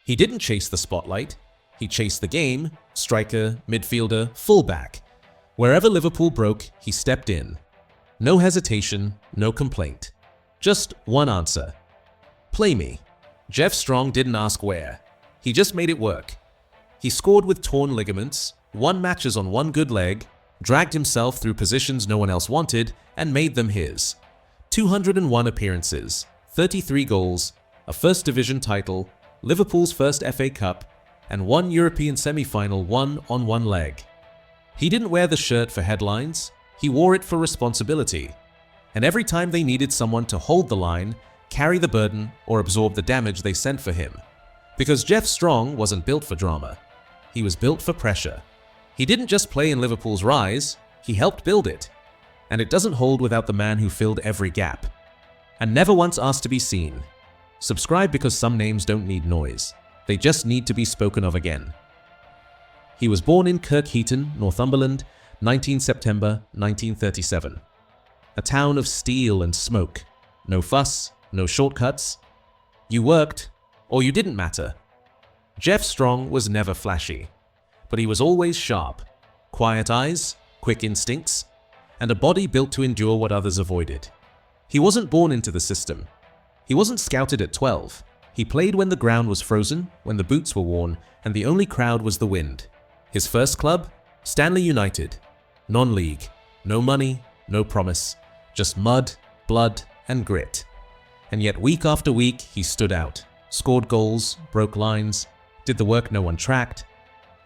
He didn't chase the spotlight. He chased the game, striker, midfielder, fullback. Wherever Liverpool broke, he stepped in. No hesitation, no complaint. Just one answer. Play me. Geoff Strong didn't ask where. He just made it work. He scored with torn ligaments, won matches on one good leg, dragged himself through positions no one else wanted, and made them his. 201 appearances, 33 goals, a First Division title, Liverpool's first FA Cup, and one European semi-final won on one leg. He didn't wear the shirt for headlines, he wore it for responsibility. And every time they needed someone to hold the line, carry the burden, or absorb the damage they sent for him. Because Geoff Strong wasn't built for drama. He was built for pressure. He didn't just play in Liverpool's rise, he helped build it. And it doesn't hold without the man who filled every gap. And never once asked to be seen. Subscribe because some names don't need noise. They just need to be spoken of again. He was born in Kirkheaton, Northumberland, 19 September 1937. A town of steel and smoke. No fuss, no shortcuts. You worked, or you didn't matter. Geoff Strong was never flashy, but he was always sharp. Quiet eyes, quick instincts, and a body built to endure what others avoided. He wasn't born into the system. He wasn't scouted at 12. He played when the ground was frozen, when the boots were worn, and the only crowd was the wind. His first club? Stanley United. Non-league. No money, no promise. Just mud, blood, and grit. And yet week after week, he stood out. Scored goals, broke lines, did the work no one tracked.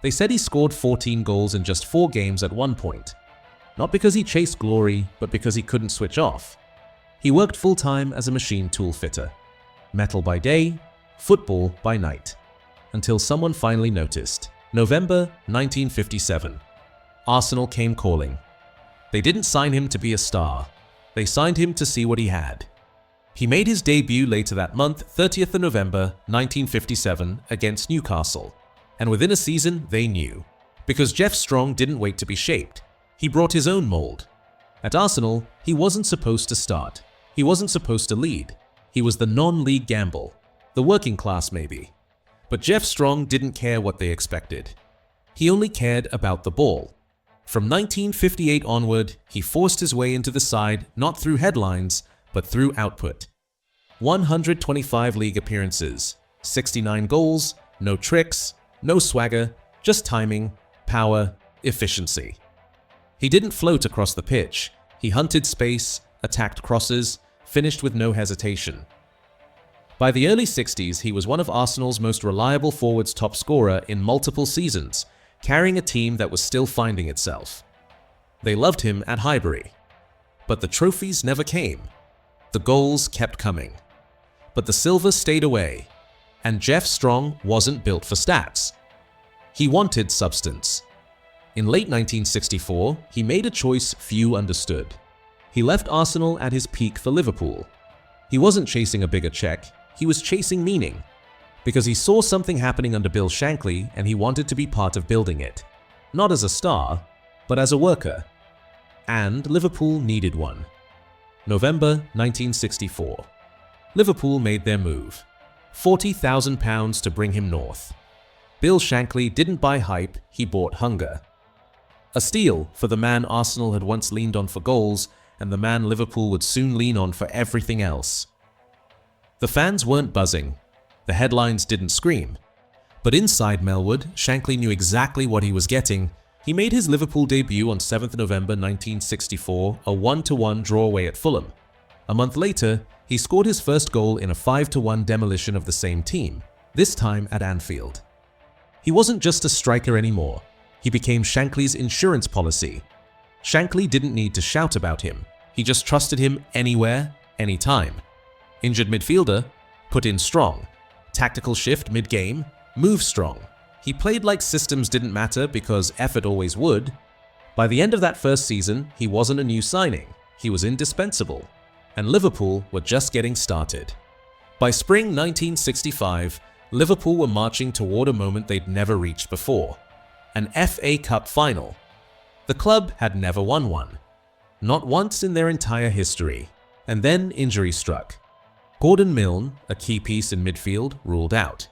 They said he scored 14 goals in just 4 games at one point. Not because he chased glory, but because he couldn't switch off. He worked full-time as a machine tool fitter. Metal by day, football by night. Until someone finally noticed. November 1957. Arsenal came calling. They didn't sign him to be a star. They signed him to see what he had. He made his debut later that month, 30th of November 1957, against Newcastle. And within a season, they knew. Because Geoff Strong didn't wait to be shaped. He brought his own mold. At Arsenal, he wasn't supposed to start. He wasn't supposed to lead. He was the non-league gamble. The working class maybe. But Geoff Strong didn't care what they expected. He only cared about the ball. From 1958 onward, he forced his way into the side not through headlines, but through output. 125 league appearances, 69 goals, no tricks, no swagger, just timing, power, efficiency. He didn't float across the pitch. He hunted space, attacked crosses, finished with no hesitation. By the early 60s, he was one of Arsenal's most reliable forwards, top scorer in multiple seasons, carrying a team that was still finding itself. They loved him at Highbury. But the trophies never came. The goals kept coming. But the silver stayed away. And Geoff Strong wasn't built for stats. He wanted substance. In late 1964, he made a choice few understood. He left Arsenal at his peak for Liverpool. He wasn't chasing a bigger check. He was chasing meaning, because he saw something happening under Bill Shankly and he wanted to be part of building it. Not as a star, but as a worker. And Liverpool needed one. November 1964. Liverpool made their move. £40,000 to bring him north. Bill Shankly didn't buy hype, he bought hunger. A steal for the man Arsenal had once leaned on for goals and the man Liverpool would soon lean on for everything else. The fans weren't buzzing. The headlines didn't scream. But inside Melwood, Shankly knew exactly what he was getting. He made his Liverpool debut on 7th November 1964, a 1-1 draw away at Fulham. A month later, he scored his first goal in a 5-1 demolition of the same team, this time at Anfield. He wasn't just a striker anymore. He became Shankly's insurance policy. Shankly didn't need to shout about him. He just trusted him anywhere, anytime. Injured midfielder, put in Strong. Tactical shift mid-game, move Strong. He played like systems didn't matter because effort always would. By the end of that first season, he wasn't a new signing. He was indispensable. And Liverpool were just getting started. By spring 1965, Liverpool were marching toward a moment they'd never reached before. An FA Cup final. The club had never won one. Not once in their entire history. And then injury struck. Gordon Milne, a key piece in midfield, ruled out.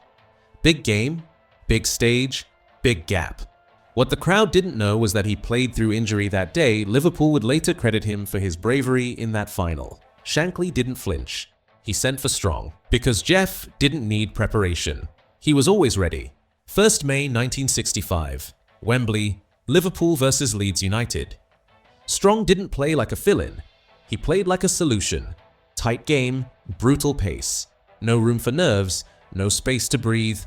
Big game, big stage, big gap. What the crowd didn't know was that he played through injury that day. Liverpool would later credit him for his bravery in that final. Shankly didn't flinch. He sent for Strong. Because Geoff didn't need preparation. He was always ready. 1st May 1965. Wembley, Liverpool vs Leeds United. Strong didn't play like a fill-in. He played like a solution. Tight game, brutal pace. No room for nerves, no space to breathe.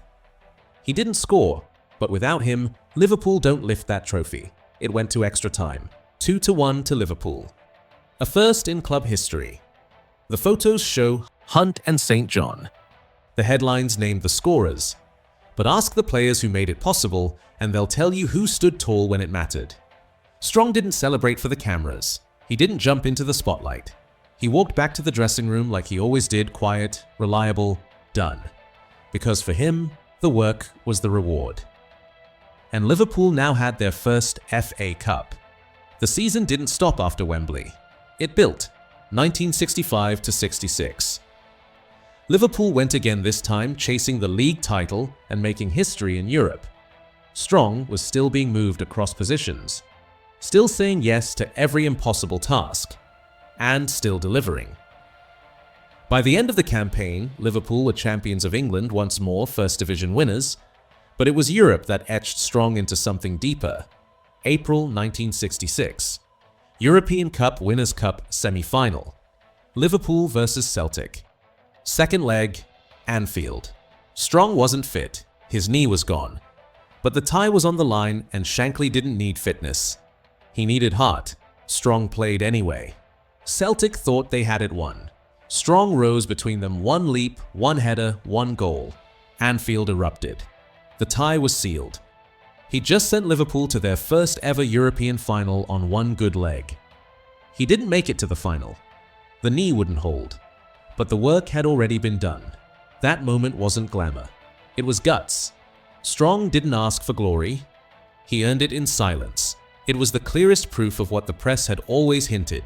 He didn't score, but without him, Liverpool don't lift that trophy. It went to extra time. 2-1 to Liverpool. A first in club history. The photos show Hunt and St. John. The headlines named the scorers. But ask the players who made it possible, and they'll tell you who stood tall when it mattered. Strong didn't celebrate for the cameras. He didn't jump into the spotlight. He walked back to the dressing room like he always did, quiet, reliable, done. Because for him, the work was the reward. And Liverpool now had their first FA Cup. The season didn't stop after Wembley. It built, 1965 to 66. Liverpool went again this time, chasing the league title and making history in Europe. Strong was still being moved across positions, still saying yes to every impossible task, and still delivering. By the end of the campaign, Liverpool were champions of England once more, First Division winners, but it was Europe that etched Strong into something deeper. April 1966. European Cup Winners' Cup semi-final. Liverpool vs Celtic. Second leg, Anfield. Strong wasn't fit, his knee was gone. But the tie was on the line and Shankly didn't need fitness. He needed heart. Strong played anyway. Celtic thought they had it won. Strong rose between them, one leap, one header, one goal. Anfield erupted. The tie was sealed. He just sent Liverpool to their first ever European final on one good leg. He didn't make it to the final. The knee wouldn't hold. But the work had already been done. That moment wasn't glamour. It was guts. Strong didn't ask for glory. He earned it in silence. It was the clearest proof of what the press had always hinted.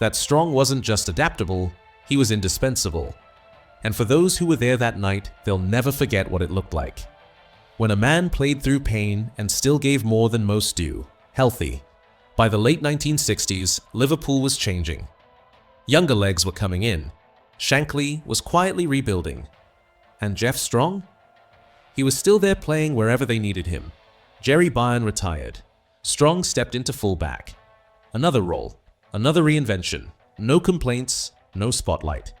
That Strong wasn't just adaptable, he was indispensable. And for those who were there that night, they'll never forget what it looked like. When a man played through pain and still gave more than most do, healthy. By the late 1960s, Liverpool was changing. Younger legs were coming in. Shankly was quietly rebuilding. And Geoff Strong? He was still there playing wherever they needed him. Jerry Byrne retired. Strong stepped into fullback. Another role, another reinvention. No complaints, no spotlight.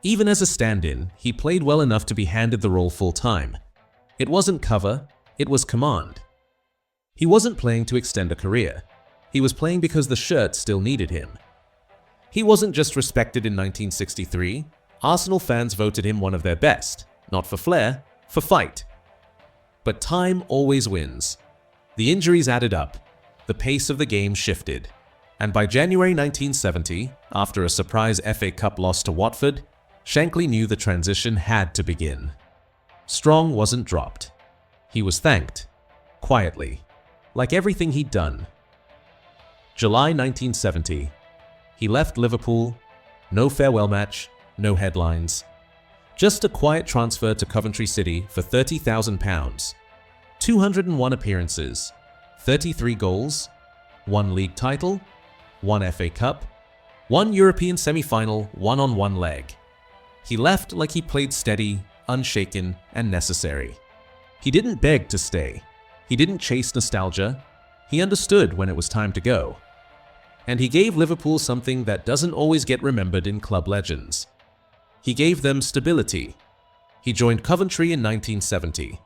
Even as a stand-in, he played well enough to be handed the role full-time. It wasn't cover, it was command. He wasn't playing to extend a career. He was playing because the shirt still needed him. He wasn't just respected in 1963. Arsenal fans voted him one of their best, not for flair, for fight. But time always wins. The injuries added up. The pace of the game shifted. And by January 1970, after a surprise FA Cup loss to Watford, Shankly knew the transition had to begin. Strong wasn't dropped. He was thanked. Quietly. Like everything he'd done. July 1970. He left Liverpool. No farewell match, no headlines. Just a quiet transfer to Coventry City for £30,000. 201 appearances. 33 goals. 1 league title. 1 FA Cup. 1 European semi-final, 1 on 1 leg. He left like he played steady, unshaken, and necessary. He didn't beg to stay. He didn't chase nostalgia. He understood when it was time to go. And he gave Liverpool something that doesn't always get remembered in club legends. He gave them stability. He joined Coventry in 1970.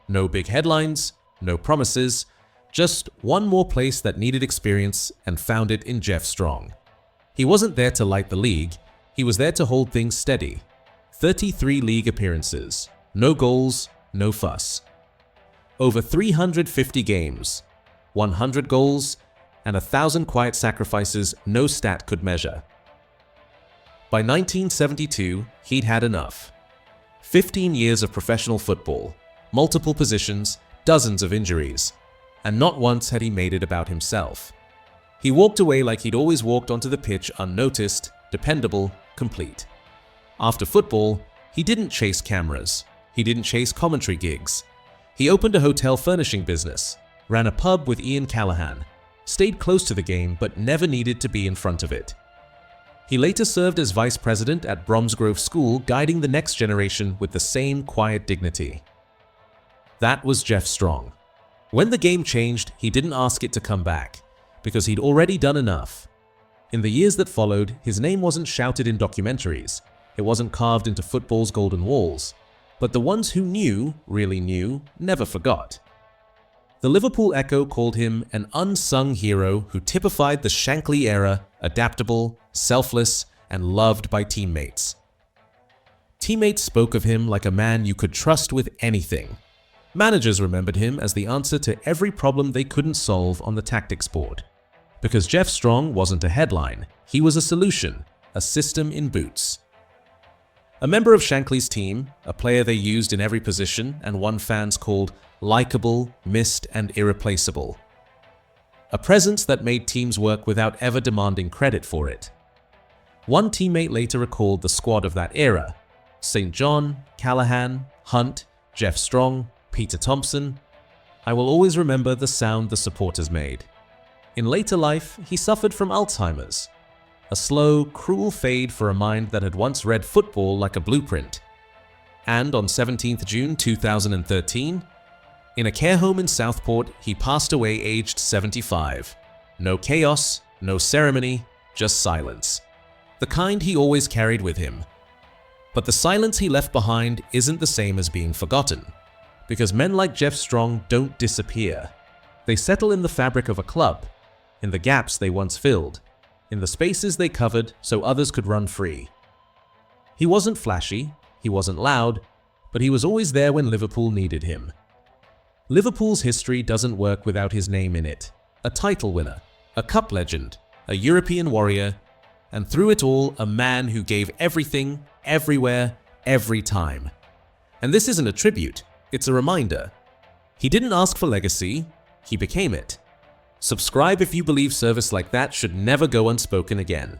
No big headlines, no promises, just one more place that needed experience and found it in Geoff Strong. He wasn't there to light the league, he was there to hold things steady. 33 league appearances, no goals, no fuss. Over 350 games, 100 goals, and 1,000 quiet sacrifices no stat could measure. By 1972, he'd had enough. 15 years of professional football, multiple positions, dozens of injuries, and not once had he made it about himself. He walked away like he'd always walked onto the pitch, unnoticed, dependable, complete. After football, he didn't chase cameras. He didn't chase commentary gigs. He opened a hotel furnishing business, ran a pub with Ian Callaghan, stayed close to the game but never needed to be in front of it. He later served as vice president at Bromsgrove School, guiding the next generation with the same quiet dignity. That was Geoff Strong. When the game changed, he didn't ask it to come back, because he'd already done enough. In the years that followed, his name wasn't shouted in documentaries, it wasn't carved into football's golden walls, but the ones who knew, really knew, never forgot. The Liverpool Echo called him an unsung hero who typified the Shankly era, adaptable, selfless, and loved by teammates. Teammates spoke of him like a man you could trust with anything. Managers remembered him as the answer to every problem they couldn't solve on the tactics board. Because Geoff Strong wasn't a headline, he was a solution, a system in boots. A member of Shankly's team, a player they used in every position and one fans called likable, missed, and irreplaceable. A presence that made teams work without ever demanding credit for it. One teammate later recalled the squad of that era: St. John, Callaghan, Hunt, Geoff Strong, Peter Thompson. I will always remember the sound the supporters made. In later life, he suffered from Alzheimer's, a slow, cruel fade for a mind that had once read football like a blueprint. And on 17th June 2013, in a care home in Southport, he passed away aged 75. No chaos, no ceremony, just silence. The kind he always carried with him. But the silence he left behind isn't the same as being forgotten, because men like Geoff Strong don't disappear. They settle in the fabric of a club, in the gaps they once filled, in the spaces they covered so others could run free. He wasn't flashy, he wasn't loud, but he was always there when Liverpool needed him. Liverpool's history doesn't work without his name in it. A title winner, a cup legend, a European warrior, and through it all, a man who gave everything, everywhere, every time. And this isn't a tribute, it's a reminder. He didn't ask for legacy, he became it. Subscribe if you believe service like that should never go unspoken again.